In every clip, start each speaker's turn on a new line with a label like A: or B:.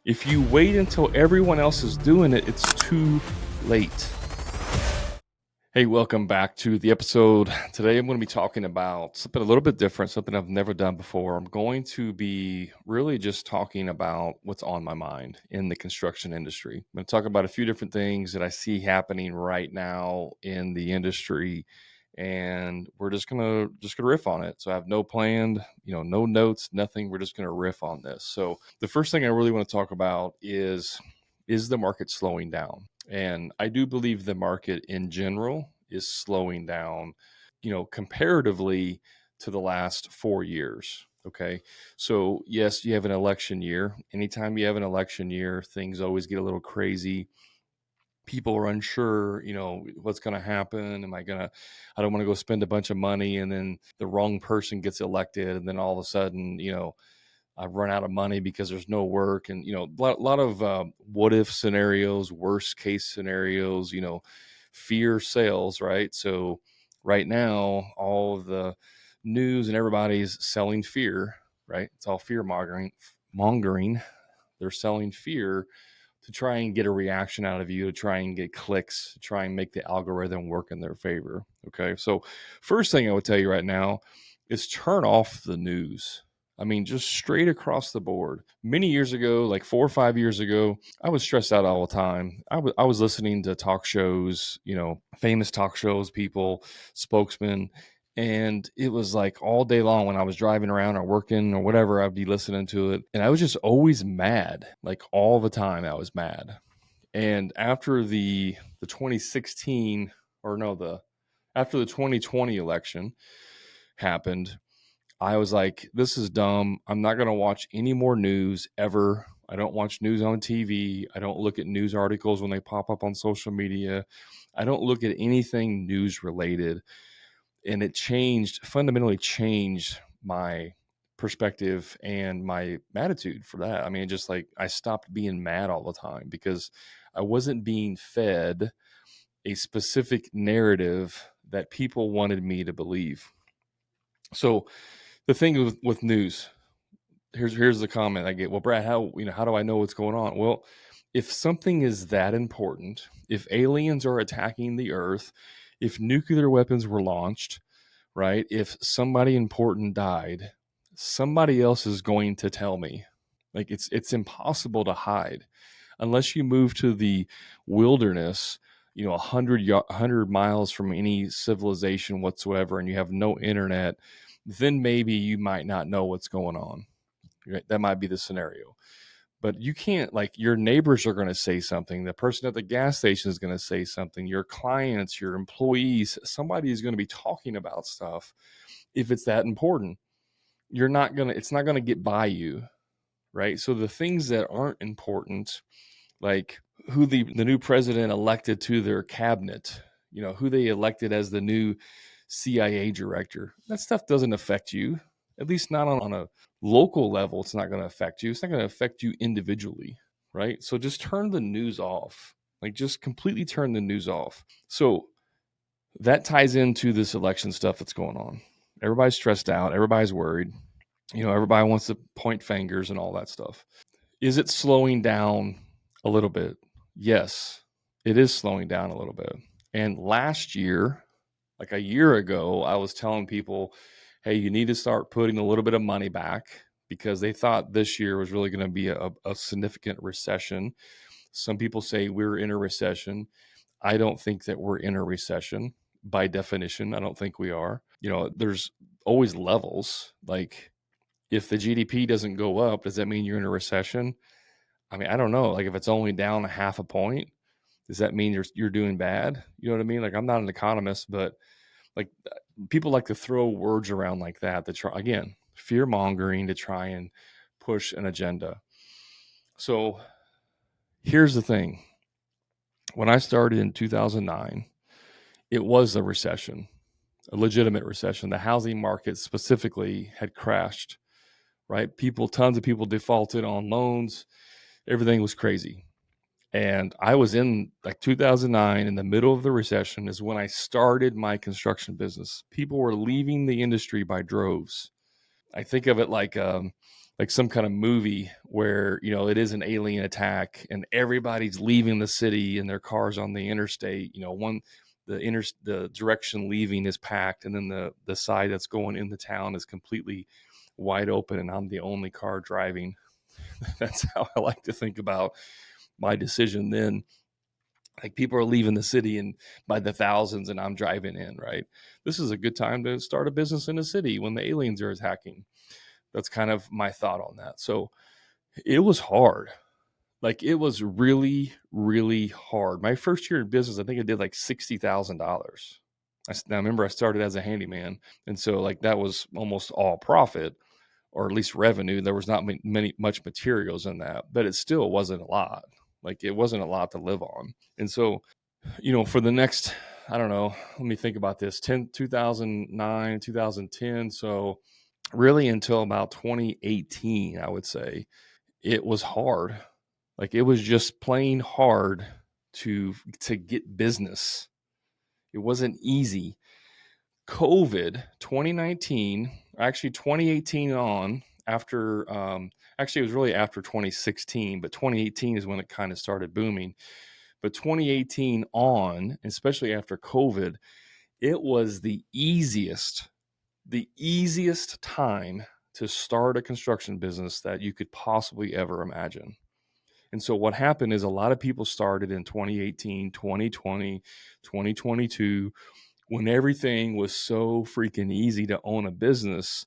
A: If you wait until everyone else is doing it, it's too late. Hey, welcome back to the episode. Today I'm going to be talking about something a little bit different, something I've never done before. I'm going to be really just talking about what's on my mind in the construction industry. I'm going to talk about a few different things that I see happening right now in the industry, and we're just gonna riff on it. So I have no planned, no notes, nothing. We're just gonna riff on this. So the first thing I really want to talk about is the market slowing down? And I do believe the market in general is slowing down, comparatively to the last 4 years. Okay. So, yes, you have an election year. Anytime you have an election year, things always get a little crazy. People are unsure, what's going to happen. I don't want to go spend a bunch of money and then the wrong person gets elected. And then all of a sudden, I've run out of money because there's no work, and lot of what if scenarios, worst case scenarios. Fear sales, right? So right now, all of the news and everybody's selling fear, right? It's all fear mongering. They're selling fear to try and get a reaction out of you, to try and get clicks, to try and make the algorithm work in their favor. Okay. So, first thing I would tell you right now is turn off the news. I mean, just straight across the board. Many years ago, like 4 or 5 years ago, I was stressed out all the time. I was listening to talk shows, famous talk shows, people, spokesmen, and it was like all day long when I was driving around or working or whatever, I'd be listening to it. And I was just always mad, like all the time I was mad. And after the 2016, or no, the after the 2020 election happened, I was like, this is dumb. I'm not going to watch any more news ever. I don't watch news on TV. I don't look at news articles when they pop up on social media. I don't look at anything news related. And it fundamentally changed my perspective and my attitude for that. I mean, just like I stopped being mad all the time because I wasn't being fed a specific narrative that people wanted me to believe. So the thing with news, here's the comment I get. Well, Brad, how do I know what's going on? Well, if something is that important, if aliens are attacking the earth, if nuclear weapons were launched, right? If somebody important died, somebody else is going to tell me. Like it's impossible to hide unless you move to the wilderness, 100 miles from any civilization whatsoever, and you have no internet. Then maybe you might not know what's going on. Right? That might be the scenario. But you can't, like, your neighbors are going to say something. The person at the gas station is going to say something. Your clients, your employees, somebody is going to be talking about stuff. If it's that important, it's not going to get by you, right? So the things that aren't important, like who the new president elected to their cabinet, who they elected as the new CIA director, that stuff doesn't affect you, at least not on a local level. It's not going to affect you. It's not going to affect you individually, right? So just turn the news off. Like, just completely turn the news off. So that ties into this election stuff that's going on. Everybody's stressed out. Everybody's worried. Everybody wants to point fingers and all that stuff. Is it slowing down a little bit? Yes, it is slowing down a little bit. And last year, like a year ago, I was telling people, hey, you need to start putting a little bit of money back, because they thought this year was really going to be a significant recession. Some people say we're in a recession. I don't think that we're in a recession by definition. I don't think we are. There's always levels. Like, if the GDP doesn't go up, does that mean you're in a recession? I mean, I don't know. Like, if it's only down a half a point, does that mean you're doing bad? You know what I mean? Like, I'm not an economist, but like, people like to throw words around like that to try, again, fear mongering, to try and push an agenda. So here's the thing. When I started in 2009, it was a recession, a legitimate recession. The housing market specifically had crashed, right? Tons of people defaulted on loans. Everything was crazy. And I was in like 2009, in the middle of the recession, is when I started my construction business. People were leaving the industry by droves. I think of it like like some kind of movie where, it is an alien attack and everybody's leaving the city and their cars on the interstate. The direction leaving is packed, and then the side that's going in the town is completely wide open, and I'm the only car driving. That's how I like to think about my decision then. Like, people are leaving the city and by the thousands, and I'm driving in, right? This is a good time to start a business in a city when the aliens are attacking. That's kind of my thought on that. So it was hard. Like, it was really, really hard. My first year in business, I think I did like $60,000. Now, remember, I started as a handyman. And so, like, that was almost all profit, or at least revenue. There was not much materials in that, but it still wasn't a lot. Like, it wasn't a lot to live on. And so, for the next, I don't know, let me think about this, 2009, 2010. So really until about 2018, I would say it was hard. Like, it was just plain hard to get business. It wasn't easy. COVID 2019, actually 2018 on, after actually it was really after 2016, but 2018 is when it kind of started booming. But 2018 on, especially after COVID, it was the easiest time to start a construction business that you could possibly ever imagine. And so what happened is a lot of people started in 2018, 2020, 2022, when everything was so freaking easy to own a business,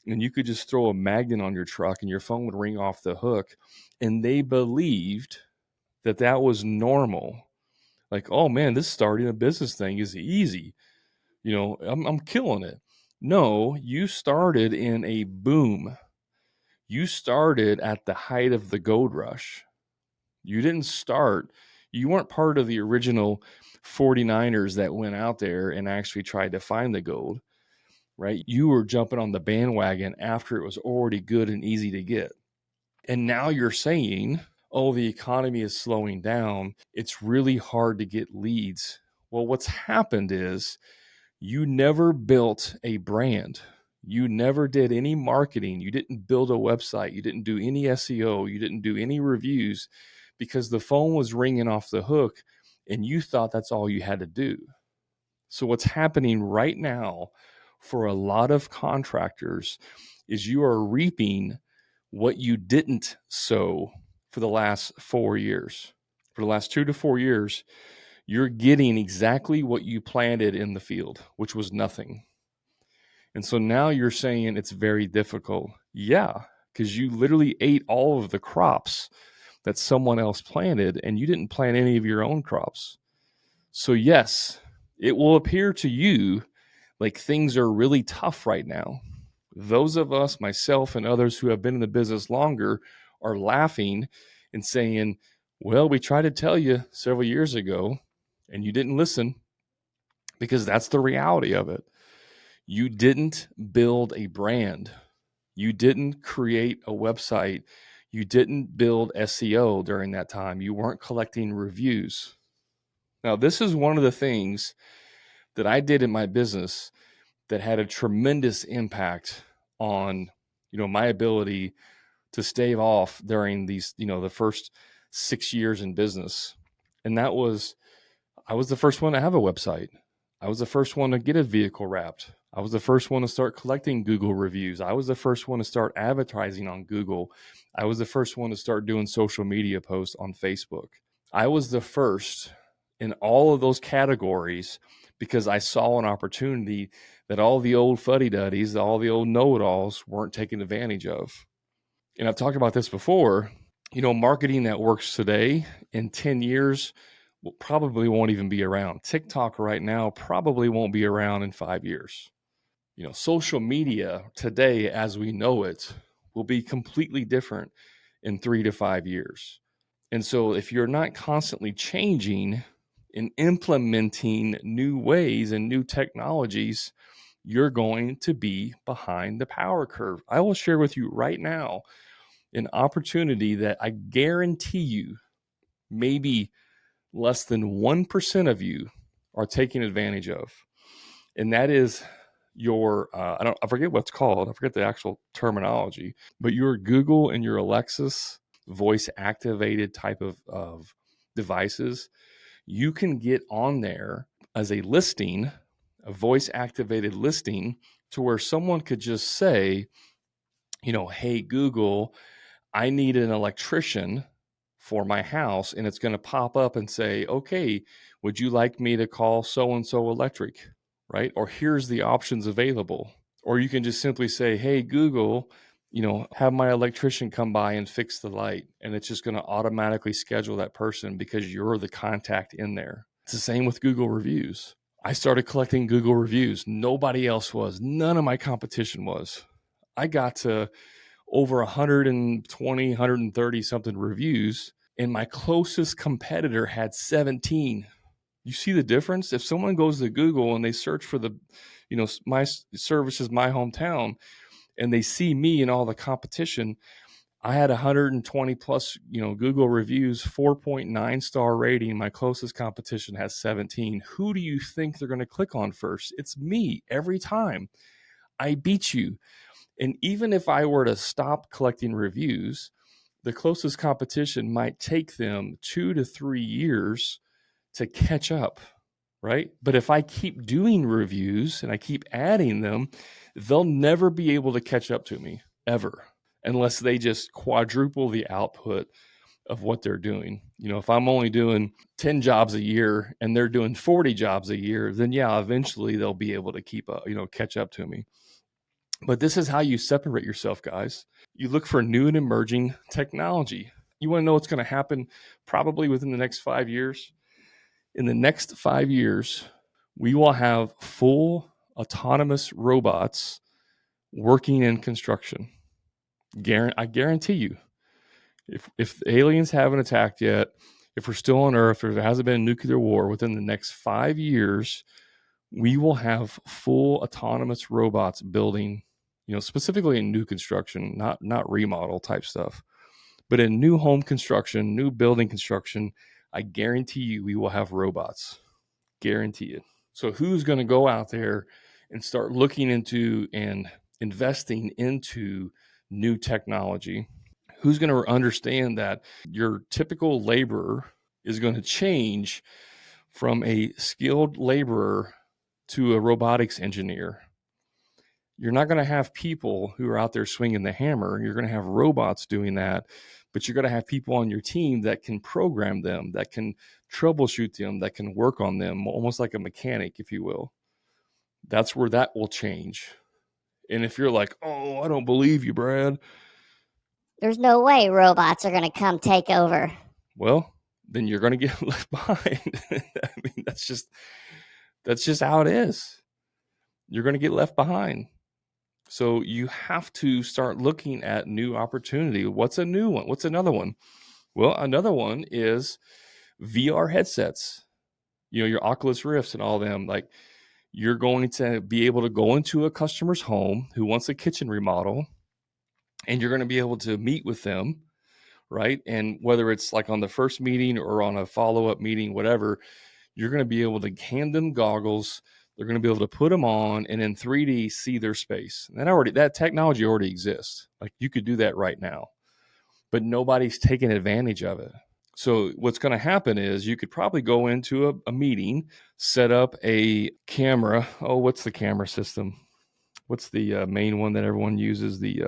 A: and you could just throw a magnet on your truck and your phone would ring off the hook. And they believed that that was normal. Like, oh man, this starting a business thing is easy. I'm killing it. No, you started in a boom. You started at the height of the gold rush. You didn't start, you weren't part of the original 49ers that went out there and actually tried to find the gold, right? You were jumping on the bandwagon after it was already good and easy to get. And now you're saying, oh, the economy is slowing down. It's really hard to get leads. Well, what's happened is you never built a brand. You never did any marketing. You didn't build a website. You didn't do any SEO. You didn't do any reviews, because the phone was ringing off the hook and you thought that's all you had to do. So what's happening right now for a lot of contractors is you are reaping what you didn't sow for the last 4 years. For the last 2 to 4 years, you're getting exactly what you planted in the field, which was nothing. And so now you're saying it's very difficult. Yeah, because you literally ate all of the crops that someone else planted and you didn't plant any of your own crops. So, yes, it will appear to you like things are really tough right now. Those of us, myself, and others who have been in the business longer are laughing and saying, well, we tried to tell you several years ago and you didn't listen, because that's the reality of it. You didn't build a brand. You didn't create a website. You didn't build SEO during that time. You weren't collecting reviews. Now, this is one of the things that I did in my business that had a tremendous impact on, my ability to stave off during these, the first 6 years in business. And that was, I was the first one to have a website. I was the first one to get a vehicle wrapped. I was the first one to start collecting Google reviews. I was the first one to start advertising on Google. I was the first one to start doing social media posts on Facebook. I was the first in all of those categories because I saw an opportunity that all the old fuddy-duddies, all the old know-it-alls weren't taking advantage of. And I've talked about this before. Marketing that works today in 10 years probably won't even be around. TikTok right now probably won't be around in 5 years. Social media today as we know it will be completely different in 3 to 5 years. And so if you're not constantly changing and implementing new ways and new technologies, you're going to be behind the power curve. I will share with you right now an opportunity that I guarantee you maybe less than 1% of you are taking advantage of. And that is your I forget what's called. I forget the actual terminology, but your Google and your Alexis voice activated type of devices, you can get on there as a listing, a voice activated listing, to where someone could just say, hey Google, I need an electrician for my house, and it's going to pop up and say, okay, would you like me to call so and so electric, right? Or here's the options available. Or you can just simply say, hey Google, have my electrician come by and fix the light, and it's just going to automatically schedule that person because you're the contact in there. It's the same with Google reviews. I started collecting Google reviews. Nobody else was. None of my competition was. I got to over 120, 130 something reviews, and my closest competitor had 17. You see the difference? If someone goes to Google and they search for my service is my hometown, and they see me and all the competition, I had 120 plus, Google reviews, 4.9 star rating. My closest competition has 17. Who do you think they're going to click on first? It's me every time. I beat you. And even if I were to stop collecting reviews, the closest competition might take them 2 to 3 years to catch up, right? But if I keep doing reviews and I keep adding them, they'll never be able to catch up to me ever, unless they just quadruple the output of what they're doing. If I'm only doing 10 jobs a year and they're doing 40 jobs a year, then yeah, eventually they'll be able to keep up, catch up to me. But this is how you separate yourself, guys. You look for new and emerging technology. You want to know what's going to happen probably within the next 5 years? In the next 5 years, we will have full autonomous robots working in construction. I guarantee you, if the aliens haven't attacked yet, if we're still on Earth, or if there hasn't been a nuclear war, within the next 5 years, we will have full autonomous robots building, specifically in new construction, not remodel type stuff, but in new home construction, new building construction. I guarantee you we will have robots. Guarantee it. So who's going to go out there and start looking into and investing into new technology? Who's going to understand that your typical laborer is going to change from a skilled laborer to a robotics engineer? You're not going to have people who are out there swinging the hammer. You're going to have robots doing that, but you're going to have people on your team that can program them, that can troubleshoot them, that can work on them, almost like a mechanic, if you will. That's where that will change. And if you're like, oh, I don't believe you, Brad.
B: There's no way robots are going to come take over.
A: Well, then you're going to get left behind. I mean, that's just how it is. You're going to get left behind. So you have to start looking at new opportunity. What's a new one? What's another one? Well, another one is VR headsets. Your Oculus Rifts and all them. Like, you're going to be able to go into a customer's home who wants a kitchen remodel, and you're going to be able to meet with them, right? And whether it's like on the first meeting or on a follow-up meeting, whatever, you're going to be able to hand them goggles. They're going to be able to put them on and in 3D see their space. That technology already exists. Like, you could do that right now, but nobody's taking advantage of it. So what's going to happen is you could probably go into a meeting, set up a camera. Oh, what's the camera system? What's the main one that everyone uses? The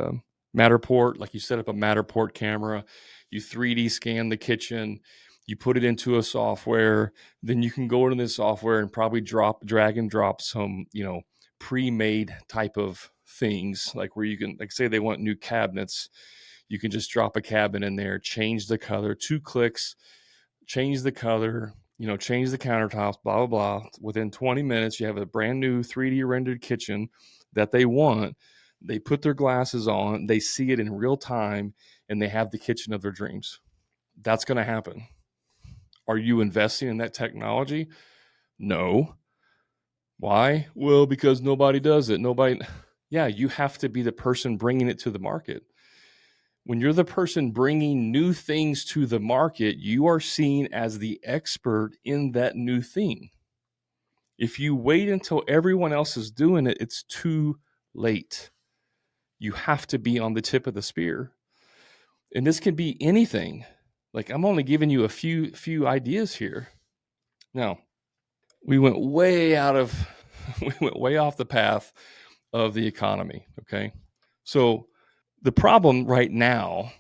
A: Matterport. Like, you set up a Matterport camera, you 3D scan the kitchen, you put it into a software, then you can go into this software and probably drag and drop some, pre-made type of things, like where you can, like, say they want new cabinets, you can just drop a cabinet in there, change the color, 2 clicks, change the color, change the countertops, blah, blah, blah. Within 20 minutes, you have a brand new 3D rendered kitchen that they want. They put their glasses on, they see it in real time, and they have the kitchen of their dreams. That's going to happen. Are you investing in that technology? No. Why? Well, because nobody does it. Yeah, you have to be the person bringing it to the market. When you're the person bringing new things to the market, you are seen as the expert in that new thing. If you wait until everyone else is doing it, it's too late. You have to be on the tip of the spear. And this can be anything. Like, I'm only giving you a few ideas here. Now, we went way off the path of the economy, okay? So, the problem right now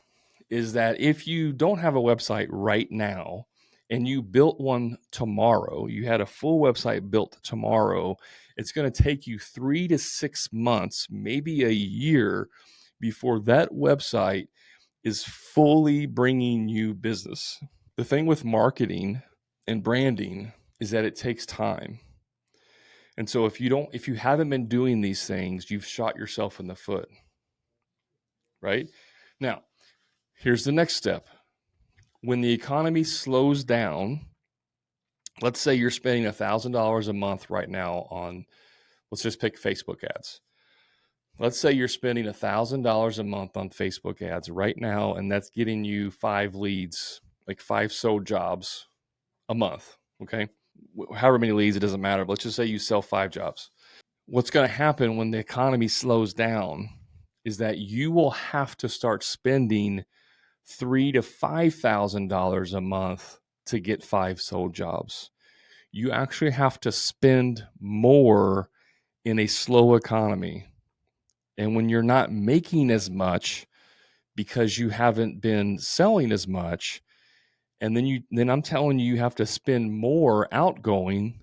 A: is that if you don't have a website right now and you built one tomorrow, you had a full website built tomorrow, it's going to take you 3 to 6 months, maybe a year before that website is fully bringing you business. The thing with marketing and branding is that it takes time. And so if you haven't been doing these things, you've shot yourself in the foot. Right? Now, here's the next step. When the economy slows down, let's say you're spending $1,000 a month right now on, let's just pick Facebook ads. Let's say you're spending $1,000 a month on Facebook ads right now, and that's getting you 5 leads, like 5 sold jobs a month. Okay. However many leads, it doesn't matter. But let's just say you sell 5 jobs. What's going to happen when the economy slows down is that you will have to start spending $3,000 to $5,000 a month to get 5 sold jobs. You actually have to spend more in a slow economy. And when you're not making as much because you haven't been selling as much, and then I'm telling you, you have to spend more outgoing,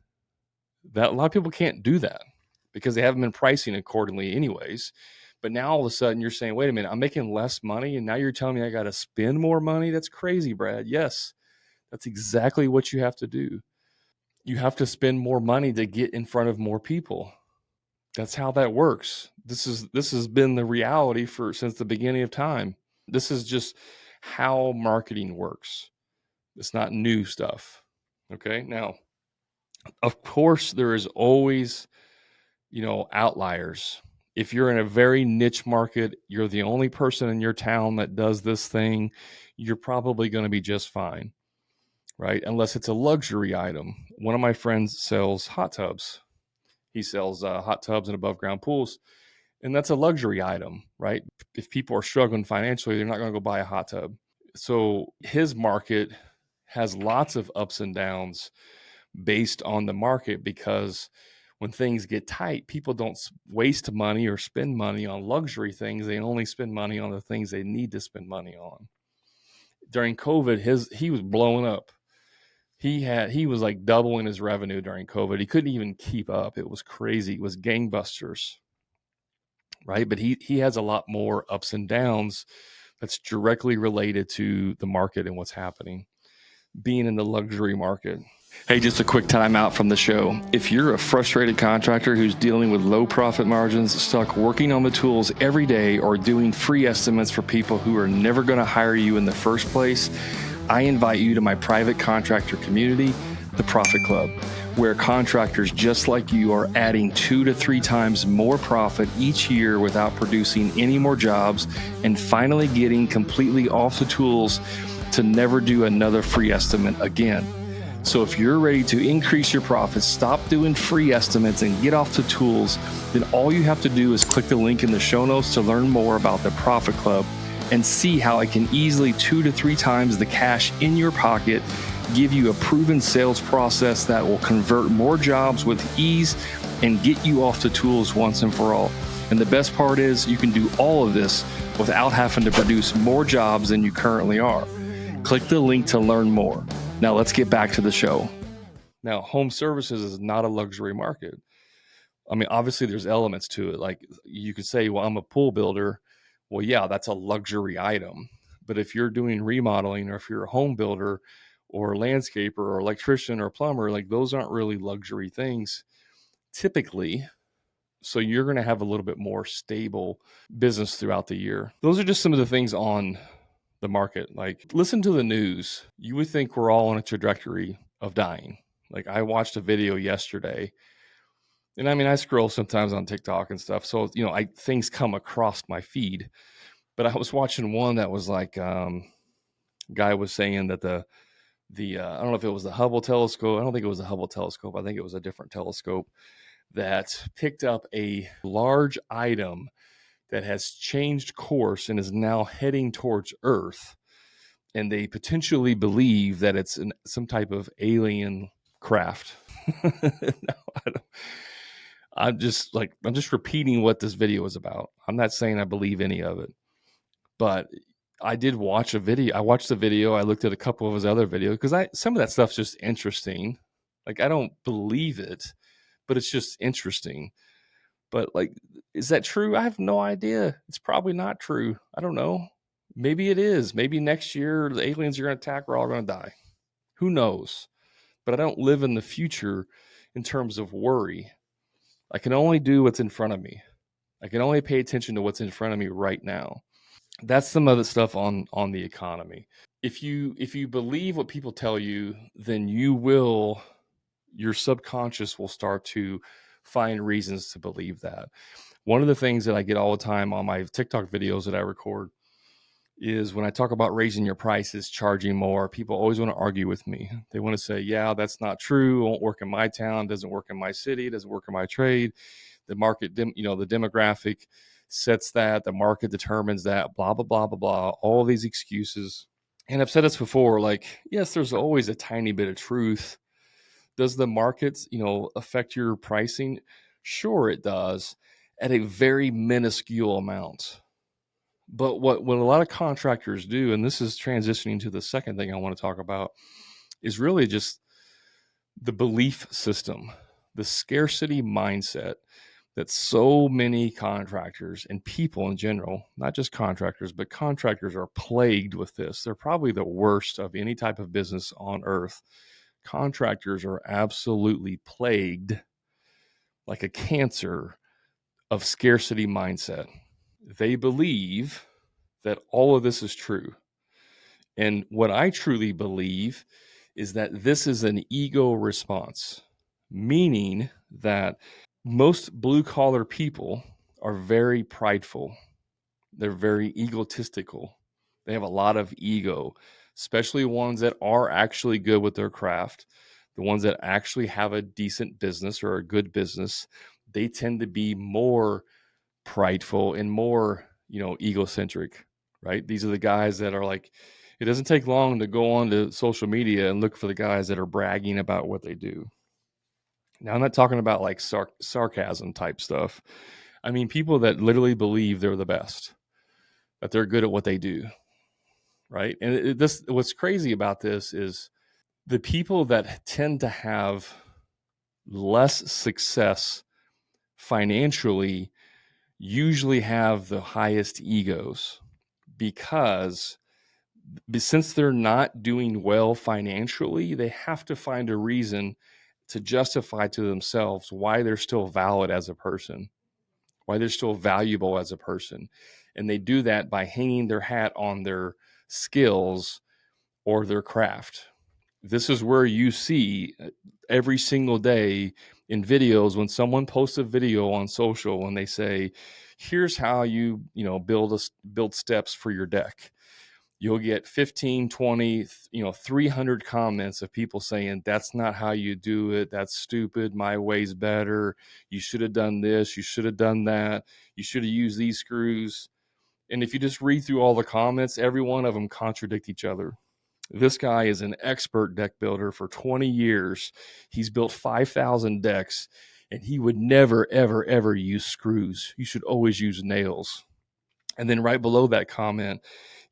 A: that a lot of people can't do that because they haven't been pricing accordingly anyways. But now all of a sudden you're saying, wait a minute, I'm making less money and now you're telling me I got to spend more money? That's crazy, Brad. Yes, that's exactly what you have to do. You have to spend more money to get in front of more people. That's how that works. This has been the reality since the beginning of time. This is just how marketing works. It's not new stuff. Okay? Now, of course there is always, outliers. If you're in a very niche market, you're the only person in your town that does this thing, you're probably going to be just fine, right? Unless it's a luxury item. One of my friends sells hot tubs. He sells hot tubs and above ground pools, and that's a luxury item, right? If people are struggling financially, they're not going to go buy a hot tub. So his market has lots of ups and downs based on the market, because when things get tight, people don't waste money or spend money on luxury things. They only spend money on the things they need to spend money on. During COVID, he was blowing up. He was like doubling his revenue during COVID. He couldn't even keep up. It was crazy. It was gangbusters, right? But he has a lot more ups and downs that's directly related to the market and what's happening, being in the luxury market. Hey, just a quick time out from the show. If you're a frustrated contractor who's dealing with low profit margins, stuck working on the tools every day, or doing free estimates for people who are never going to hire you in the first place, I invite you to my private contractor community, the Profit Club, where contractors just like you are adding 2 to 3 times more profit each year without producing any more jobs, and finally getting completely off the tools to never do another free estimate again. So if you're ready to increase your profits, stop doing free estimates, and get off the tools, then all you have to do is click the link in the show notes to learn more about the Profit Club and see how I can easily 2 to 3 times the cash in your pocket, give you a proven sales process that will convert more jobs with ease and get you off the tools once and for all. And the best part is you can do all of this without having to produce more jobs than you currently are. Click the link to learn more. Now let's get back to the show. Now, home services is not a luxury market. I mean, obviously there's elements to it. Like, you could say, well, I'm a pool builder. Well, yeah, that's a luxury item. But if you're doing remodeling, or if you're a home builder or a landscaper or electrician or plumber, like, those aren't really luxury things typically. So you're going to have a little bit more stable business throughout the year. Those are just some of the things on the market. Like, listen to the news. You would think we're all on a trajectory of dying. Like, I watched a video yesterday, and I mean, I scroll sometimes on TikTok and stuff, so things come across my feed. But I was watching one that was like, guy was saying that I don't know if it was the Hubble telescope. I don't think it was the Hubble telescope. I think it was a different telescope that picked up a large item that has changed course and is now heading towards Earth. And they potentially believe that it's some type of alien craft. No, I'm just repeating what this video is about. I'm not saying I believe any of it, but I did watch a video. I watched the video. I looked at a couple of his other videos because some of that stuff's just interesting. Like I don't believe it, but it's just interesting. But like, is that true? I have no idea. It's probably not true. I don't know. Maybe it is. Maybe next year the aliens are going to attack. We're all going to die. Who knows? But I don't live in the future in terms of worry. I can only do what's in front of me. I can only pay attention to what's in front of me right now. That's some of the stuff on the economy. If you believe what people tell you, then your subconscious will start to find reasons to believe that. One of the things that I get all the time on my TikTok videos that I record is when I talk about raising your prices, charging more, people always want to argue with me. They want to say, yeah, that's not true. It won't work in my town, doesn't work in my city, doesn't work in my trade. The market, the demographic sets that, the market determines that, blah, blah, blah, blah, blah, all these excuses. And I've said this before, like, yes, there's always a tiny bit of truth. Does the markets, affect your pricing? Sure, it does, at a very minuscule amount. But what a lot of contractors do, and this is transitioning to the second thing I want to talk about, is really just the belief system, the scarcity mindset that so many contractors and people in general, not just contractors, but contractors are plagued with this. They're probably the worst of any type of business on earth. Contractors are absolutely plagued like a cancer of scarcity mindset. They believe that all of this is true. And what I truly believe is that this is an ego response, meaning that most blue collar people are very prideful. They're very egotistical. They have a lot of ego, especially ones that are actually good with their craft. The ones that actually have a decent business or a good business, they tend to be more prideful and more, egocentric, right? These are the guys that are like, it doesn't take long to go on to social media and look for the guys that are bragging about what they do. Now, I'm not talking about like sarcasm type stuff. I mean, people that literally believe they're the best, that they're good at what they do, right? And what's crazy about this is the people that tend to have less success financially usually have the highest egos because since they're not doing well financially, they have to find a reason to justify to themselves why they're still valid as a person, why they're still valuable as a person. And they do that by hanging their hat on their skills or their craft. This is where you see every single day in videos when someone posts a video on social and they say, here's how build steps for your deck. You'll get 15, 20, 300 comments of people saying, that's not how you do it. That's stupid. My way's better. You should have done this. You should have done that. You should have used these screws. And if you just read through all the comments, every one of them contradict each other. This guy is an expert deck builder for 20 years. He's built 5,000 decks, and he would never, ever, ever use screws. You should always use nails. And then right below that comment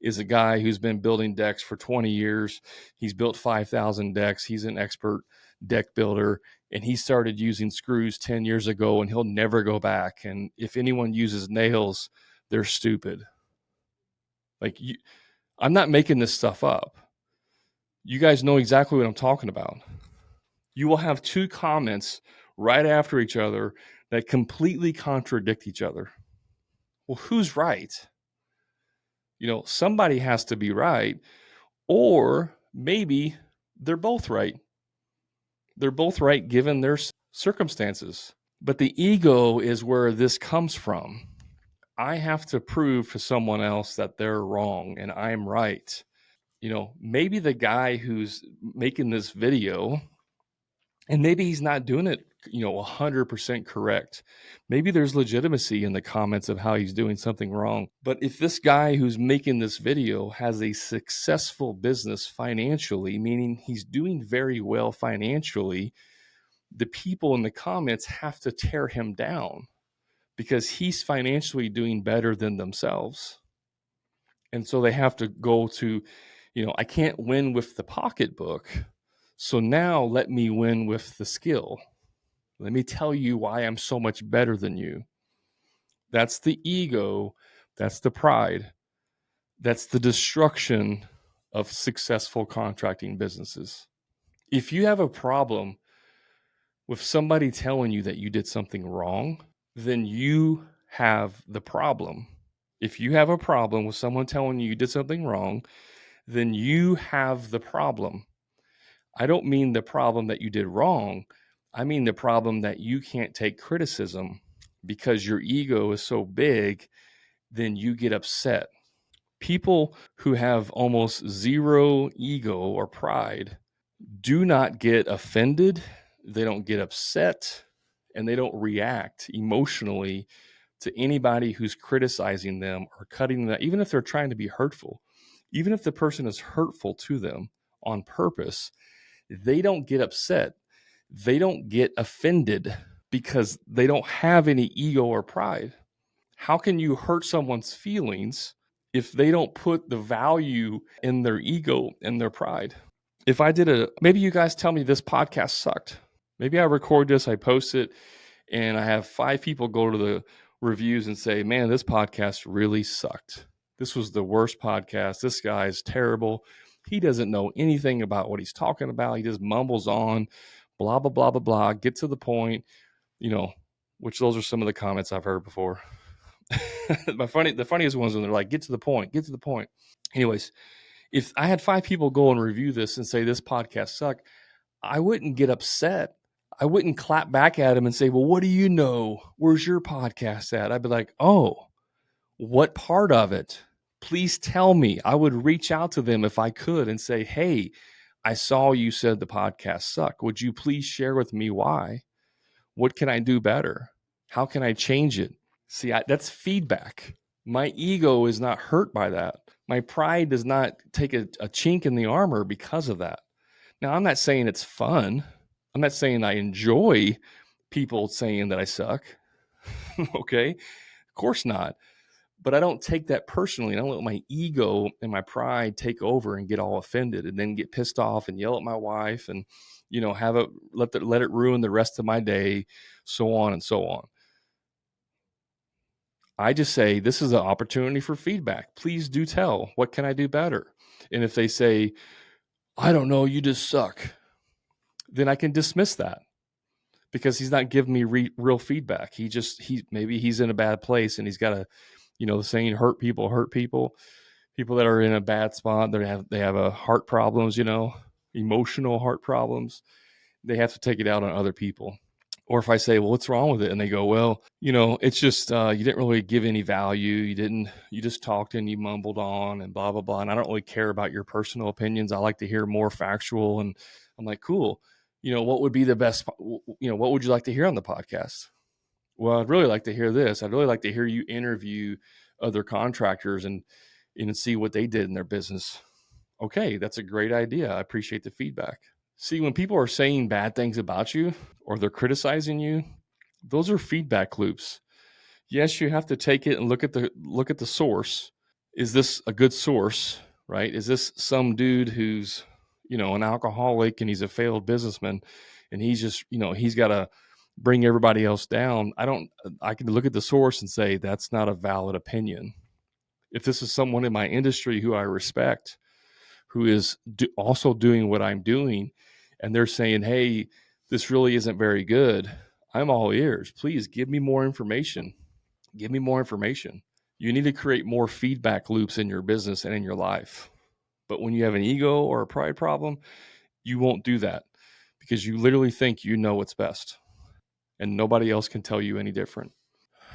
A: is a guy who's been building decks for 20 years. He's built 5,000 decks. He's an expert deck builder, and he started using screws 10 years ago, and he'll never go back. And if anyone uses nails, they're stupid. I'm not making this stuff up. You guys know exactly what I'm talking about. You will have two comments right after each other that completely contradict each other. Well, who's right? Somebody has to be right, or maybe they're both right. They're both right given their circumstances. But the ego is where this comes from. I have to prove to someone else that they're wrong and I'm right. Maybe the guy who's making this video, and maybe he's not doing it, 100% correct. Maybe there's legitimacy in the comments of how he's doing something wrong. But if this guy who's making this video has a successful business financially, meaning he's doing very well financially, the people in the comments have to tear him down because he's financially doing better than themselves. And so they have to go to, I can't win with the pocketbook. So now let me win with the skill. Let me tell you why I'm so much better than you. That's the ego. That's the pride. That's the destruction of successful contracting businesses. If you have a problem with somebody telling you that you did something wrong, then you have the problem. If you have a problem with someone telling you did something wrong, then you have the problem. I don't mean the problem that you did wrong. I mean the problem that you can't take criticism because your ego is so big, then you get upset. People who have almost zero ego or pride do not get offended, they don't get upset, and they don't react emotionally to anybody who's criticizing them or cutting them, even if they're trying to be hurtful. Even if the person is hurtful to them on purpose, they don't get upset. They don't get offended because they don't have any ego or pride. How can you hurt someone's feelings if they don't put the value in their ego and their pride? If I did maybe you guys tell me this podcast sucked. Maybe I record this, I post it, and I have 5 people go to the reviews and say, man, this podcast really sucked. This was the worst podcast. This guy is terrible. He doesn't know anything about what he's talking about. He just mumbles on, blah, blah, blah, blah, blah. Get to the point, which those are some of the comments I've heard before. The funniest ones when they're like, get to the point, get to the point. Anyways, if I had 5 people go and review this and say this podcast sucked, I wouldn't get upset. I wouldn't clap back at him and say, well, what do you know? Where's your podcast at? I'd be like, oh, what part of it? Please tell me. I would reach out to them if I could and say, hey, I saw you said the podcast sucked. Would you please share with me why? What can I do better? How can I change it? See, that's feedback. My ego is not hurt by that. My pride does not take a chink in the armor because of that. Now, I'm not saying it's fun. I'm not saying I enjoy people saying that I suck. Okay. Of course not. But I don't take that personally. I don't let my ego and my pride take over and get all offended and then get pissed off and yell at my wife and, let it ruin the rest of my day, so on and so on. I just say, this is an opportunity for feedback. Please do tell. What can I do better? And if they say, I don't know, you just suck, then I can dismiss that because he's not giving me real feedback. Maybe he's in a bad place and he's got the saying, hurt people, people that are in a bad spot. They have a heart problems, emotional heart problems. They have to take it out on other people. Or if I say, well, what's wrong with it? And they go, well, it's just, you didn't really give any value. You just talked and you mumbled on and blah, blah, blah. And I don't really care about your personal opinions. I like to hear more factual. And I'm like, cool. What would be the best, what would you like to hear on the podcast? Well, I'd really like to hear this. I'd really like to hear you interview other contractors and see what they did in their business. Okay, that's a great idea. I appreciate the feedback. See, when people are saying bad things about you or they're criticizing you, those are feedback loops. Yes, you have to take it and look at the source. Is this a good source, right? Is this some dude who's, an alcoholic and he's a failed businessman and he's just, he's got to bring everybody else down? I can look at the source and say that's not a valid opinion. If this is someone in my industry who I respect, who is also doing what I'm doing, and they're saying, hey, this really isn't very good, I'm all ears. Please give me more information. Give me more information. You need to create more feedback loops in your business and in your life. But when you have an ego or a pride problem, you won't do that because you literally think you know what's best and nobody else can tell you any different.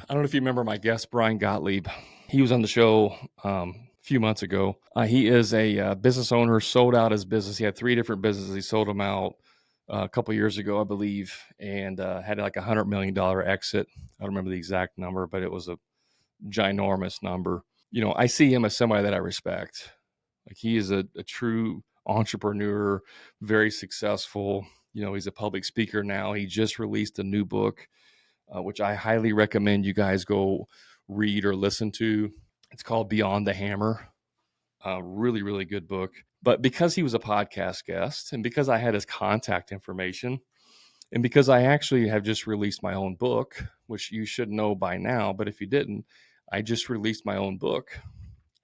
A: I don't know if you remember my guest, Brian Gottlieb. He was on the show few months ago. He is a business owner, sold out his business. He had 3 different businesses. He sold them out a couple years ago, I believe, and had like $100 million exit. I don't remember the exact number, but it was a ginormous number. I see him as somebody that I respect. Like, he is a true entrepreneur, very successful. He's a public speaker now. He just released a new book, which I highly recommend you guys go read or listen to. It's called Beyond the Hammer. Really, really good book. But because he was a podcast guest, and because I had his contact information, and because I actually have just released my own book, which you should know by now, but if you didn't, I just released my own book.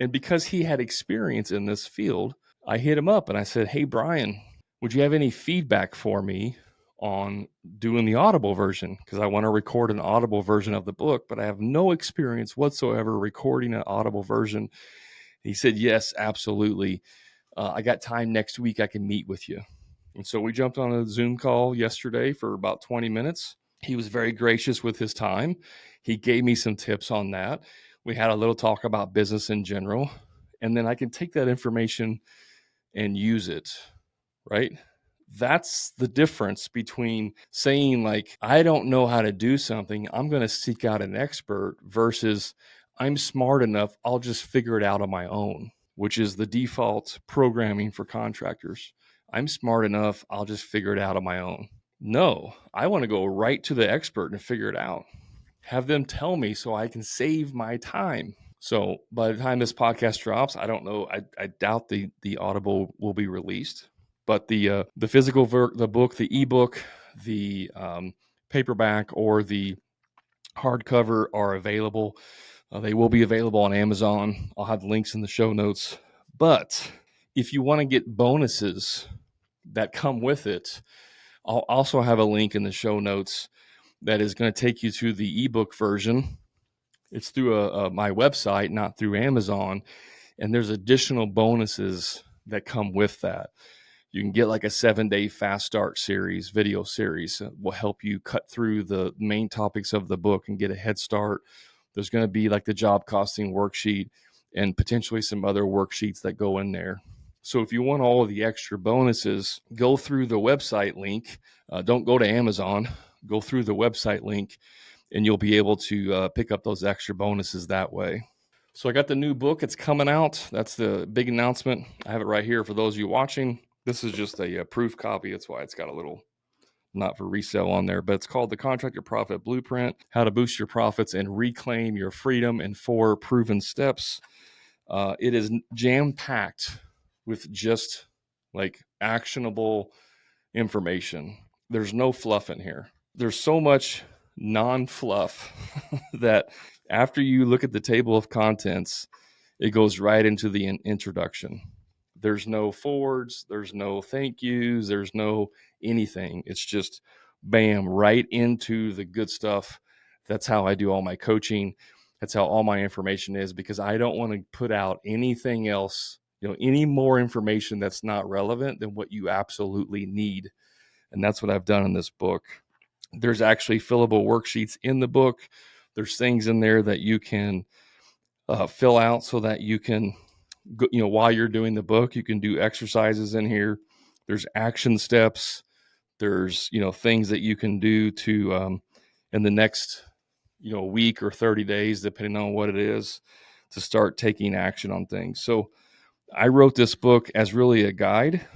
A: And because he had experience in this field, I hit him up and I said, "Hey, Brian, would you have any feedback for me on doing the Audible version? Because I want to record an Audible version of the book, but I have no experience whatsoever recording an Audible version." He said, "Yes, absolutely. I got time next week. I can meet with you." And so we jumped on a Zoom call yesterday for about 20 minutes. He was very gracious with his time. He gave me some tips on that. We had a little talk about business in general. And then I can take that information and use it, right? That's the difference between saying, like, I don't know how to do something, I'm going to seek out an expert, versus I'm smart enough, I'll just figure it out on my own, which is the default programming for contractors. I'm smart enough, I'll just figure it out on my own. No, I want to go right to the expert and figure it out. Have them tell me so I can save my time. So by the time this podcast drops, I don't know. I doubt the Audible will be released, but the physical the book, the ebook, the paperback, or the hardcover are available. They will be available on Amazon. I'll have links in the show notes. But if you want to get bonuses that come with it, I'll also have a link in the show notes that is going to take you to the ebook version. It's through my website, not through Amazon, and there's additional bonuses that come with that. You can get like a 7-day fast start series, video series that will help you cut through the main topics of the book and get a head start. There's going to be like the job costing worksheet and potentially some other worksheets that go in there. So if you want all of the extra bonuses, go through the website link. Don't go to Amazon. Go through the website link, and you'll be able to pick up those extra bonuses that way. So I got the new book. It's coming out. That's the big announcement. I have it right here for those of you watching. This is just a proof copy. That's why it's got a little not for resale on there, but it's called The Contractor Profit Blueprint: How to Boost Your Profits and Reclaim Your Freedom in 4 Proven Steps. It is jam-packed with just like actionable information. There's no fluff in here. There's so much non-fluff that after you look at the table of contents, it goes right into the introduction. There's no forwards, there's no thank yous, there's no anything. It's just bam, right into the good stuff. That's how I do all my coaching. That's how all my information is, because I don't want to put out anything else, any more information that's not relevant than what you absolutely need. And that's what I've done in this book. There's actually fillable worksheets in the book. There's things in there that you can fill out so that you can, while you're doing the book, you can do exercises in here. There's action steps. There's, things that you can do to, in the next, week or 30 days, depending on what it is, to start taking action on things. So I wrote this book as really a guide.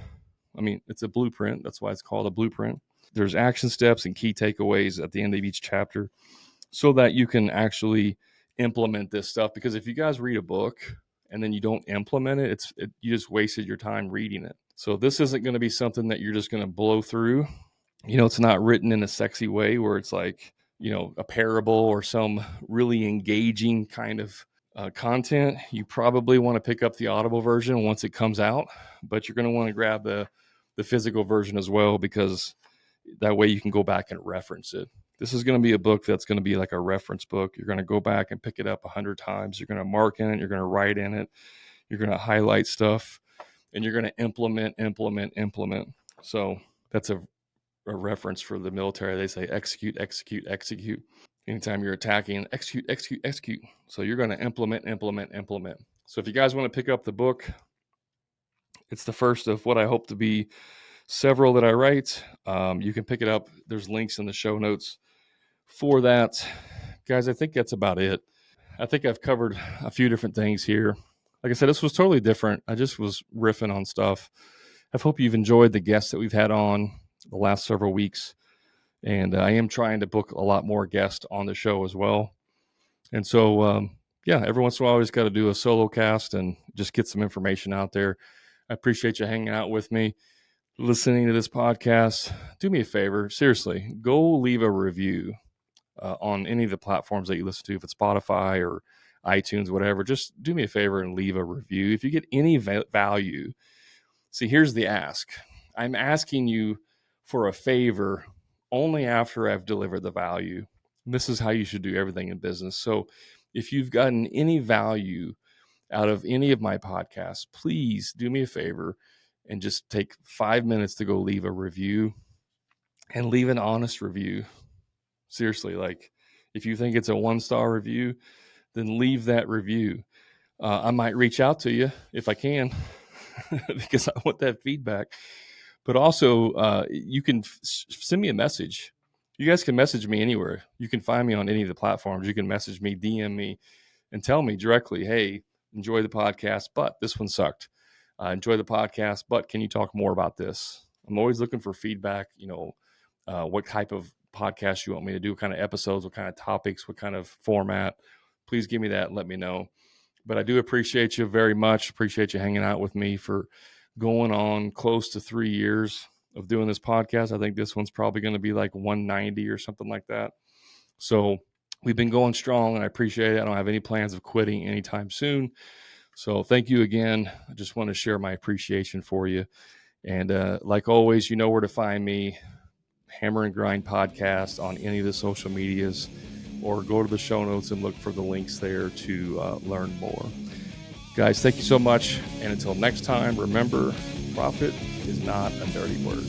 A: I mean, it's a blueprint. That's why it's called a blueprint. There's action steps and key takeaways at the end of each chapter so that you can actually implement this stuff. Because if you guys read a book and then you don't implement it, you just wasted your time reading it. So this isn't going to be something that you're just going to blow through. It's not written in a sexy way where it's like, a parable or some really engaging kind of content. You probably want to pick up the Audible version once it comes out, but you're going to want to grab the physical version as well, because that way you can go back and reference it. This is going to be a book that's going to be like a reference book. You're going to go back and pick it up 100 times. You're going to mark in it. You're going to write in it. You're going to highlight stuff, and you're going to implement. So that's a reference for the military. They say execute, execute, execute. Anytime you're attacking, execute, execute, execute. So you're going to implement. So if you guys want to pick up the book, it's the first of what I hope to be several that I write. You can pick it up. There's links in the show notes for that. Guys, I think that's about it. I think I've covered a few different things here. Like I said, this was totally different. I just was riffing on stuff. I hope you've enjoyed the guests that we've had on the last several weeks. And I am trying to book a lot more guests on the show as well. And so, yeah, every once in a while, I just got to do a solo cast and just get some information out there. I appreciate you hanging out with me, listening to this podcast. Do me a favor, seriously, go leave a review on any of the platforms that you listen to, if it's Spotify or iTunes, whatever. Just do me a favor and leave a review. If you get any value, see, here's the ask. I'm asking you for a favor only after I've delivered the value. And this is how you should do everything in business. So if you've gotten any value out of any of my podcasts, please do me a favor and just take 5 minutes to go leave a review, and leave an honest review. Seriously, like if you think it's a 1-star review, then leave that review. I might reach out to you if I can because I want that feedback. But also, you can send me a message. You guys can message me anywhere. You can find me on any of the platforms. You can message me, DM me, and tell me directly, hey, enjoy the podcast, but this one sucked. Enjoy the podcast, but can you talk more about this? I'm always looking for feedback, what type of podcast you want me to do, what kind of episodes, what kind of topics, what kind of format. Please give me that and let me know. But I do appreciate you very much. Appreciate you hanging out with me for going on close to 3 years of doing this podcast. I think this one's probably going to be like 190 or something like that. So we've been going strong, and I appreciate it. I don't have any plans of quitting anytime soon. So thank you again. I just want to share my appreciation for you. And like always, you know where to find me. Hammer and Grind Podcast on any of the social medias, or go to the show notes and look for the links there to learn more. Guys, thank you so much. And until next time, remember, profit is not a dirty word.